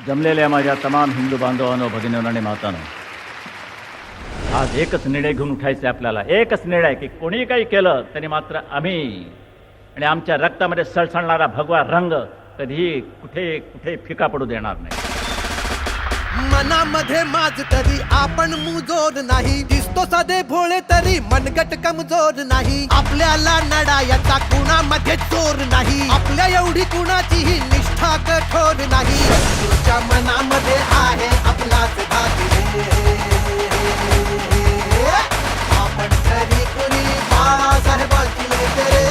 जमलेल्या माझ्या तमाम हिंदू बांधवांनो, भगिनींनो आणि मातांनो, आज एकच निर्णय घेऊन उठायचे आपल्याला. एकच निर्णय की कोणी काही केलं तरी मात्र आम्ही आणि आमच्या रक्तामध्ये सळसळणारा भगवा रंग कधीही कुठे कुठे फिका पडू देणार नाही. मनामध्ये माझ तरी आपण मुजोर नाही, दिसतो साधे भोळे तरी मनगट कमजोर नाही. आपल्याला लढायचा कुणामध्ये चोर नाही, आपल्या एवढी कुणाचीही निष्ठा कठोर नाही. तुझ्या मनामध्ये आहे आपलाच भाग्य, आपण तरी कुणी बाळासाहेबांची लेकरे.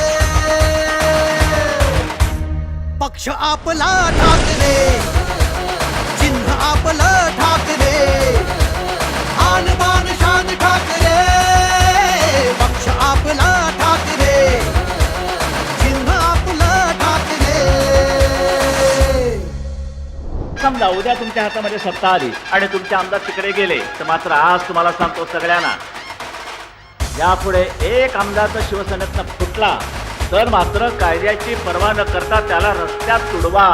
पक्ष आपला ठाकरे, चिन्ह आपलं ठाकरे, आन बान शान ठाकरे. पक्ष आपला ठाकरे, चिन्ह आपलं ठाकरे. समजा उद्या तुमच्या हातामध्ये सत्ता आली आणि तुमचे आमदार तिकडे गेले, तर मात्र आज तुम्हाला सांगतो सगळ्यांना, यापुढे एक आमदार जर शिवसेनेतनं फुटला तर मात्र कायद्याची पर्वा न करता त्याला रस्त्यात तुडवा.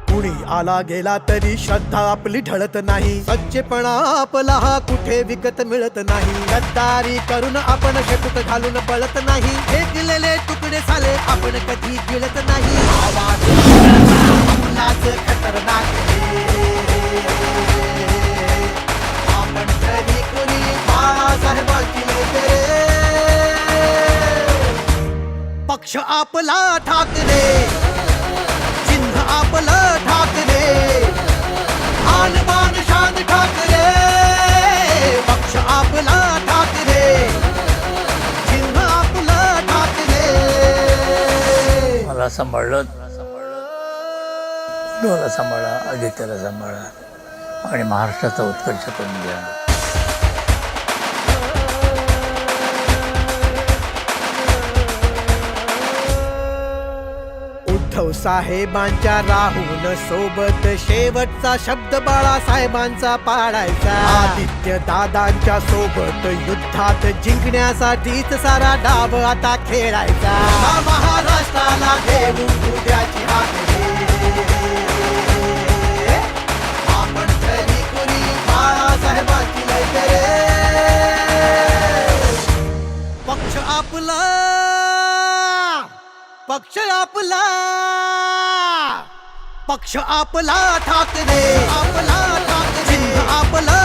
कुणी आला गेला तरी श्रद्धा आपली ढळत नाही, सच्चेपणा आपला हा कुठे विकत मिळत नाही. गद्दारी करून आपण शेपूट घालून पळत नाही, फेकलेले तुकडे साले आपण कधी गिळत नाही. आवाज आपलाच खतरनाक आपण तरी कुणी बाळासाहेबांची लेकरे. पक्ष आपला ठाकरे, चिन्ह आपलं ठाकरे, आन बान शान ठाकरे. पक्ष आपला ठाकरे, चिन्ह आपलं ठाकरे. मला सांभाळलं, मला सांभाळा, आदित्याला सांभाळा आणि महाराष्ट्राचा उत्कर्ष करून द्या. उद्धव साहेबांच्या राहून सोबत शेवटचा शब्द बाळासाहेबांचा पाळायचा. आदित्य दादांच्या सोबत युद्धात जिंकण्यासाठीच सारा डाव आता खेळायचा. महाराष्ट्राला देऊ उद्याची हाकली, आपण तरी कुणी बाळासाहेबांची लेकरे. पक्ष आपला, पक्ष आपला, पक्ष आपला ठाकरे, आपला ठाकरे, चिन्ह आपला